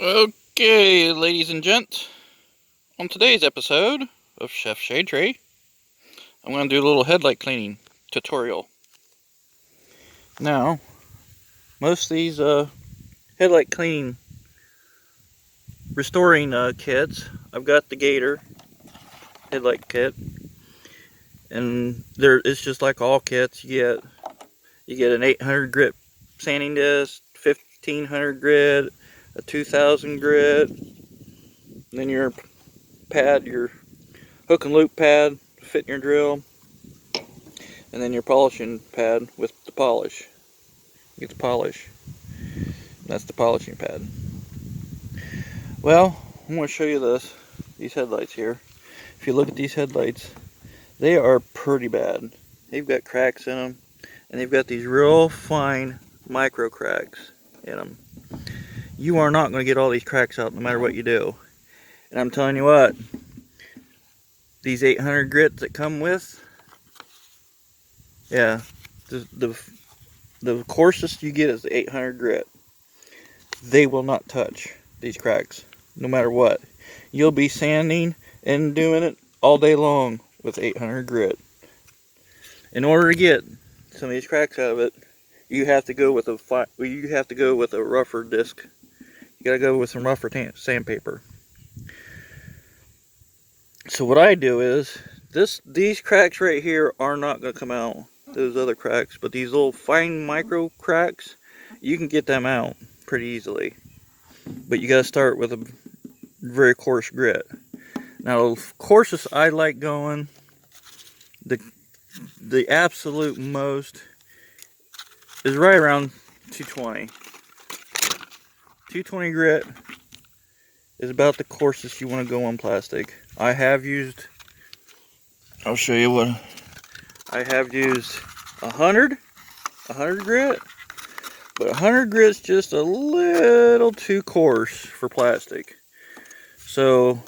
Okay, ladies and gents, on today's episode of Chef Shade Tree, I'm going to do a little headlight cleaning tutorial. Now, most of these headlight cleaning restoring kits, I've got the Gator headlight kit, and it's just like all kits. You get an 800 grit sanding disc, 1500 grit, a 2000 grit, and then your pad, your hook and loop pad, fit in your drill, and then your polishing pad with the polish. You get the polish. That's the polishing pad. Well, I'm going to show you these headlights here. If you look at these headlights, they are pretty bad. They've got cracks in them, and they've got these real fine micro cracks in them. You are not going to get all these cracks out no matter what you do. And I'm telling you what, these 800 grits that come with, yeah, the coarsest you get is the 800 grit. They will not touch these cracks no matter what. You'll be sanding and doing it all day long with 800 grit. In order to get some of these cracks out of it, you have to go with a rougher disc. You gotta go with some rougher sandpaper. So what I do is these cracks right here are not gonna come out. Those other cracks, but these little fine micro cracks, you can get them out pretty easily. But you gotta start with a very coarse grit. Now, the coarsest I like going, the absolute most is right around 220. 220 grit is about the coarsest you want to go on plastic. I'll show you what, I have used 100 grit, but 100 grit's just a little too coarse for plastic. So,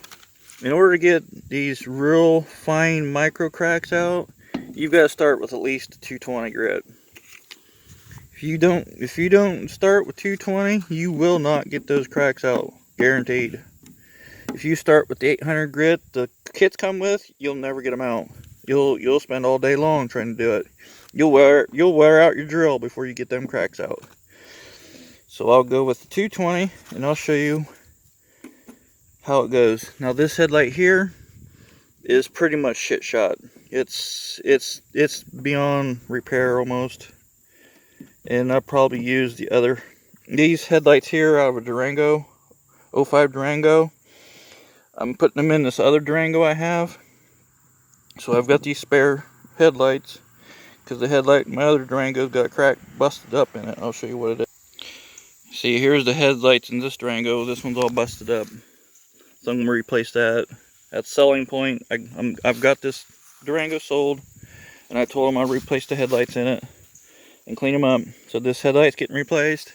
in order to get these real fine micro cracks out, you've got to start with at least 220 grit. If you don't start with 220, you will not get those cracks out, guaranteed. If you start with the 800 grit the kits come with, you'll never get them out. You'll spend all day long trying to do it. You'll wear out your drill before you get them cracks out. So I'll go with the 220, and I'll show you how it goes. Now this headlight here is pretty much shit shot. It's beyond repair almost. And I'll probably use these headlights here out of a Durango, 05 Durango. I'm putting them in this other Durango I have. So I've got these spare headlights, because the headlight in my other Durango's got a crack busted up in it. I'll show you what it is. See, here's the headlights in this Durango. This one's all busted up. So I'm going to replace that. At selling point, I've got this Durango sold, and I told them I'll replace the headlights in it and clean them up. So this headlight's getting replaced.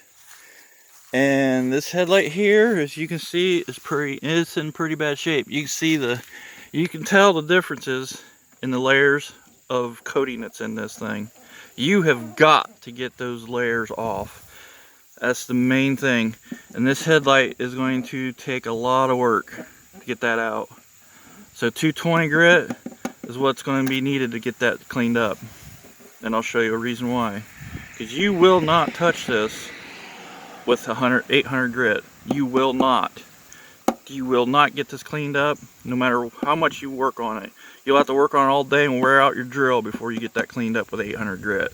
And this headlight here, as you can see, it's in pretty bad shape. You can tell the differences in the layers of coating that's in this thing. You have got to get those layers off. That's the main thing. And this headlight is going to take a lot of work to get that out. So 220 grit is what's going to be needed to get that cleaned up. And I'll show you a reason why. Because you will not touch this with 800 grit. You will not. You will not get this cleaned up no matter how much you work on it. You'll have to work on it all day and wear out your drill before you get that cleaned up with 800 grit.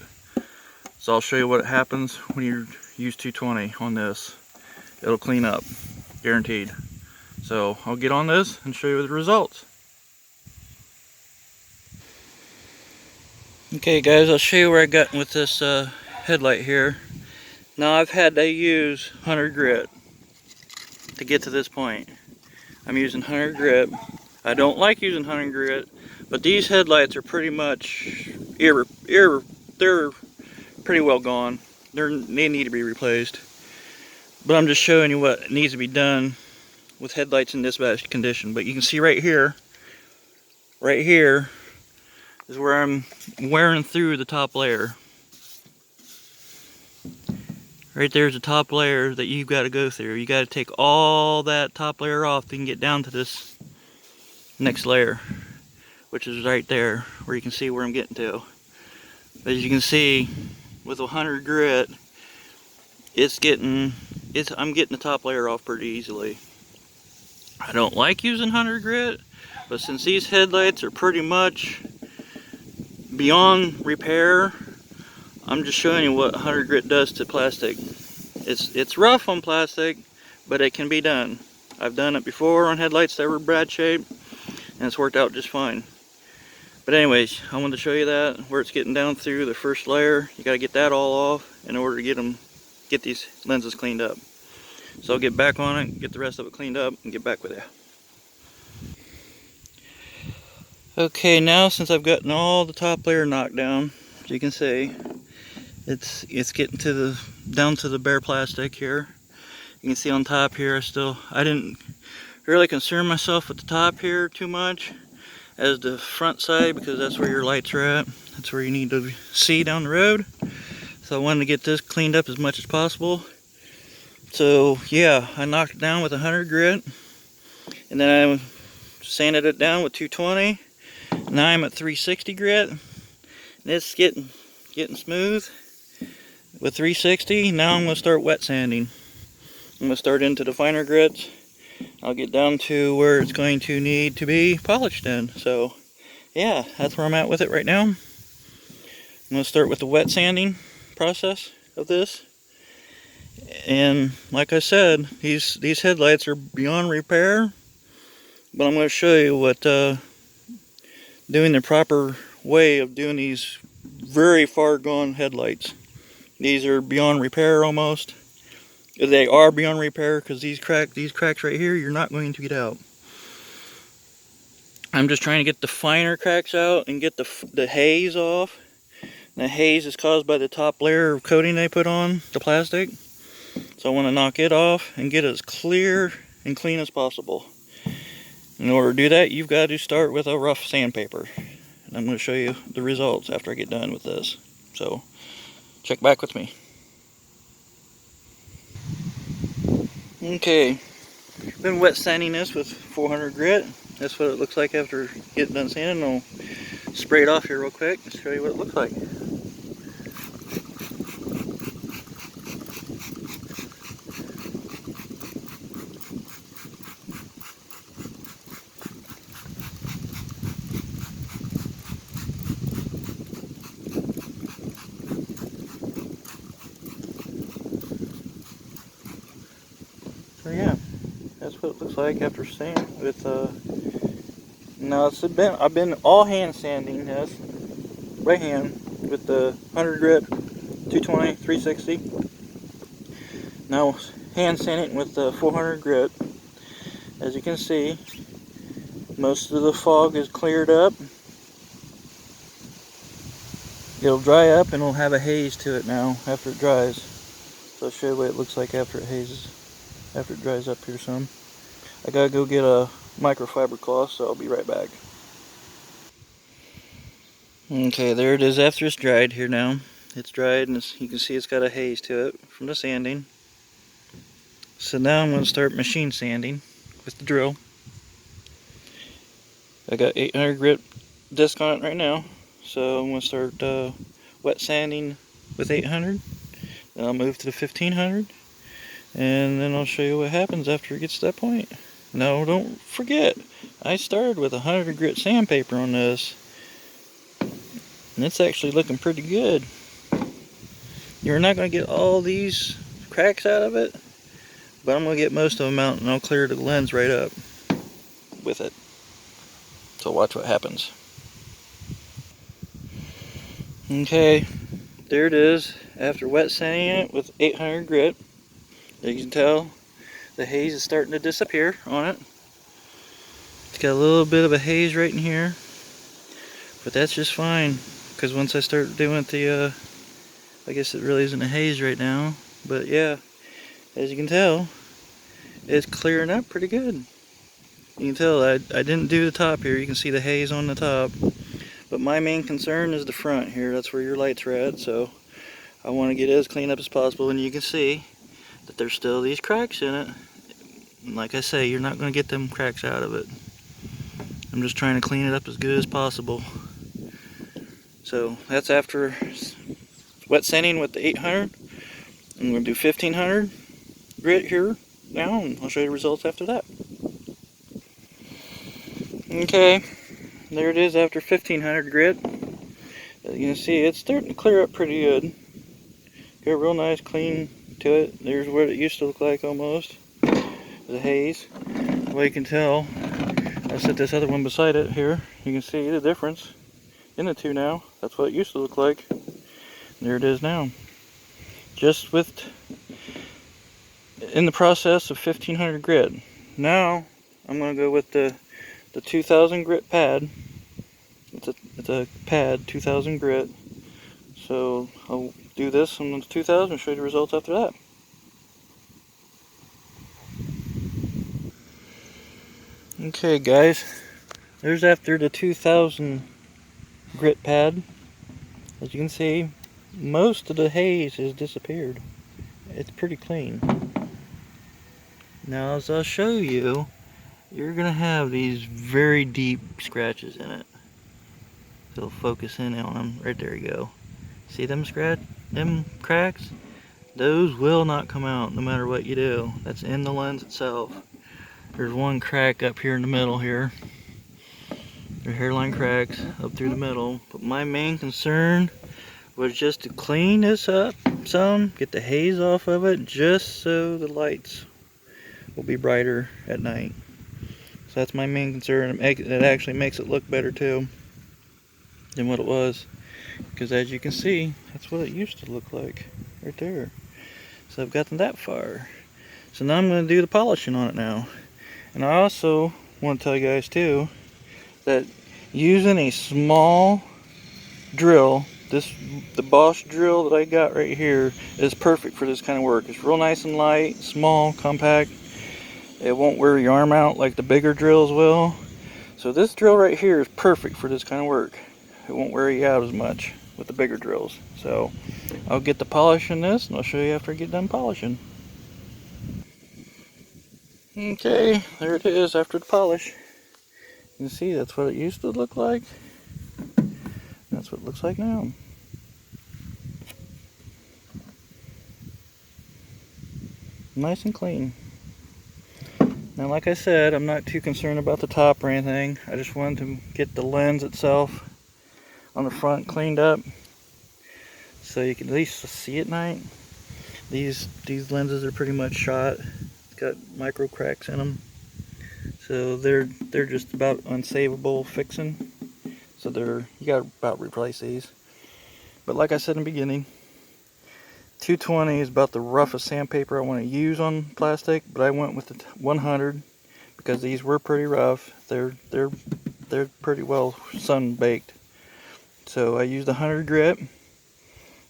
So I'll show you what happens when you use 220 on this. It'll clean up, guaranteed. So I'll get on this and show you the results. Okay guys, I'll show you where I got with this headlight here. Now I've had to use 100 grit to get to this point. I'm using 100 grit. I don't like using 100 grit, but these headlights are pretty much they're pretty well gone. They need to be replaced. But I'm just showing you what needs to be done with headlights in this bad condition. But you can see right here is where I'm wearing through the top layer. Right there's the top layer that you've got to go through. You got to take all that top layer off so you can get down to this next layer, which is right there where you can see where I'm getting to. As you can see, with 100 grit, I'm getting the top layer off pretty easily. I don't like using 100 grit, but since these headlights are pretty much beyond repair, I'm just showing you what 100 grit does to plastic. It's rough on plastic, but it can be done. I've done it before on headlights that were bad shape, and it's worked out just fine. But anyways, I wanted to show you that, where it's getting down through the first layer. You gotta get that all off in order to get these lenses cleaned up. So I'll get back on it, get the rest of it cleaned up, and get back with you. Okay, now since I've gotten all the top layer knocked down, as you can see, it's getting down to the bare plastic here. You can see on top here, I didn't really concern myself with the top here too much as the front side, because that's where your lights are at. That's where you need to see down the road. So I wanted to get this cleaned up as much as possible. So yeah, I knocked it down with 100 grit, and then I sanded it down with 220. Now I'm at 360 grit, and it's getting smooth with 360. Now I'm going to start wet sanding. I'm going to start into the finer grits. I'll get down to where it's going to need to be polished in. So yeah, that's where I'm at with it right now. I'm going to start with the wet sanding process of this. And like I said, these headlights are beyond repair, but I'm going to show you what doing the proper way of doing these very far gone headlights. These are beyond repair almost. They are beyond repair because these cracks right here, you're not going to get out. I'm just trying to get the finer cracks out and get the haze off. The haze is caused by the top layer of coating they put on the plastic. So I want to knock it off and get it as clear and clean as possible. In order to do that, you've got to start with a rough sandpaper. And I'm going to show you the results after I get done with this. So check back with me. Okay, been wet sanding this with 400 grit. That's what it looks like after getting done sanding. I'll spray it off here real quick and show you what it looks like. So yeah, that's what it looks like after sand with now I've been all hand sanding this by hand with the 100 grit, 220, 360. Now hand sanding with the 400 grit. As you can see, most of the fog is cleared up. It'll dry up and it'll have a haze to it now after it dries. So I'll show you what it looks like after it hazes. After it dries up here some. I gotta go get a microfiber cloth, so I'll be right back. Okay, there it is after it's dried here now. It's dried and you can see it's got a haze to it from the sanding. So now I'm going to start machine sanding with the drill. I got 800 grit disc on it right now, so I'm going to start wet sanding with 800. Then I'll move to the 1500. And then I'll show you what happens after it gets to that point. Now don't forget, I started with 100 grit sandpaper on this. And it's actually looking pretty good. You're not going to get all these cracks out of it, but I'm going to get most of them out and I'll clear the lens right up with it. So watch what happens. Okay, there it is after wet sanding it with 800 grit. You can tell the haze is starting to disappear on it. It's got a little bit of a haze right in here, but that's just fine because once I start doing the I guess it really isn't a haze right now, but yeah, as you can tell, it's clearing up pretty good. You can tell I didn't do the top here. You can see the haze on the top, but my main concern is the front here. That's where your lights are at, so I want to get it as clean up as possible, and you can see that there's still these cracks in it. And like I say, you're not going to get them cracks out of it. I'm just trying to clean it up as good as possible. So that's after wet sanding with the 800. I'm going to do 1500 grit here now, and I'll show you the results after that. Okay, there it is after 1500 grit. As you can see, it's starting to clear up pretty good. Got a real nice clean to it. There's what it used to look like almost. The haze. Well, you can tell, I set this other one beside it here. You can see the difference in the two now. That's what it used to look like. There it is now. Just with, in the process of 1500 grit. Now, I'm going to go with the 2000 grit pad. It's a pad, 2000 grit. So I'll do this on the 2000 and show you the results after that. Okay guys, there's after the 2000 grit pad. As you can see, most of the haze has disappeared. It's pretty clean. Now as I'll show you, you're gonna have these very deep scratches in it. So focus in on them. Right there you go. See them cracks? Those will not come out no matter what you do. That's in the lens itself. There's one crack up here in the middle here. There are hairline cracks up through the middle. But my main concern was just to clean this up some, get the haze off of it, just so the lights will be brighter at night. So that's my main concern. It actually makes it look better too than what it was. Because as you can see, that's what it used to look like right there. So I've gotten that far. So now I'm going to do the polishing on it now. And I also want to tell you guys too that using a small drill, the Bosch drill that I got right here is perfect for this kind of work. It's real nice and light, small, compact. It won't wear your arm out like the bigger drills will. So this drill right here is perfect for this kind of work. It won't wear you out as much with the bigger drills. So I'll get the polish in this and I'll show you after I get done polishing. Okay, there it is after the polish. You can see that's what it used to look like. That's what it looks like now. Nice and clean. Now like I said, I'm not too concerned about the top or anything. I just wanted to get the lens itself on the front cleaned up so you can at least see at night. These lenses are pretty much shot. It's got micro cracks in them. So they're just about unsavable fixing. So you gotta about replace these. But like I said in the beginning, 220 is about the roughest sandpaper I want to use on plastic, but I went with the 100 because these were pretty rough. They're pretty well sun baked. So I used 100 grit,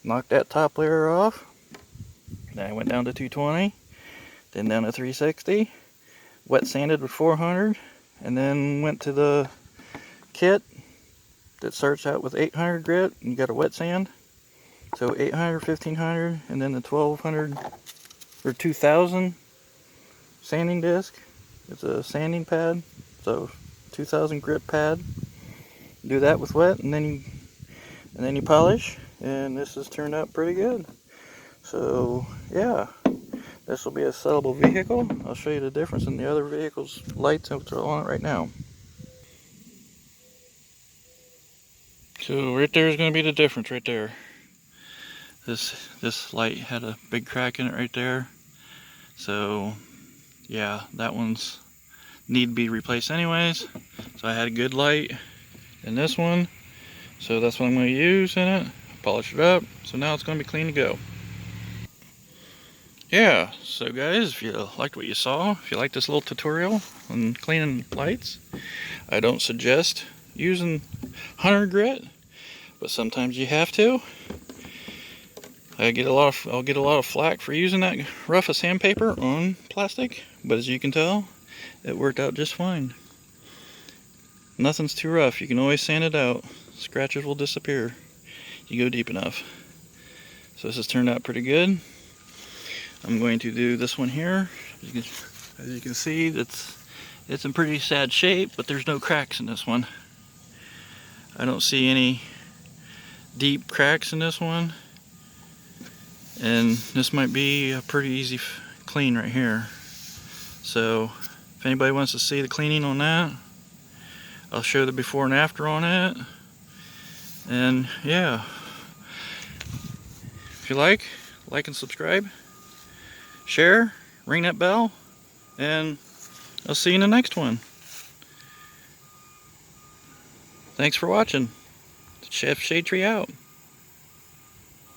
knocked that top layer off. Then I went down to 220, then down to 360, wet sanded with 400, and then went to the kit that starts out with 800 grit, and you got a wet sand. So 800, 1500, and then the 1200 or 2000 sanding disc. It's a sanding pad, so 2000 grit pad. Do that with wet, and then you polish, and this has turned out pretty good. So yeah, this will be a sellable vehicle. I'll show you the difference in the other vehicle's lights that are on it right now. So right there is going to be the difference right there. This light had a big crack in it right there. So yeah, that one's need to be replaced anyways. So I had a good light in this one. So that's what I'm going to use in it. Polish it up. So now it's going to be clean to go. Yeah, so guys, if you liked what you saw, if you liked this little tutorial on cleaning lights, I don't suggest using 100 grit, but sometimes you have to. I'll get a lot of flack for using that rough of sandpaper on plastic, but as you can tell, it worked out just fine. Nothing's too rough. You can always sand it out. Scratches will disappear. You go deep enough. So this has turned out pretty good. I'm going to do this one here. As you can see, it's in pretty sad shape, but there's no cracks in this one. I don't see any deep cracks in this one. And this might be a pretty easy clean right here. So if anybody wants to see the cleaning on that, I'll show the before and after on it. And yeah, if you like and subscribe, share, ring that bell, and I'll see you in the next one. Thanks for watching. Chef Shade Tree out.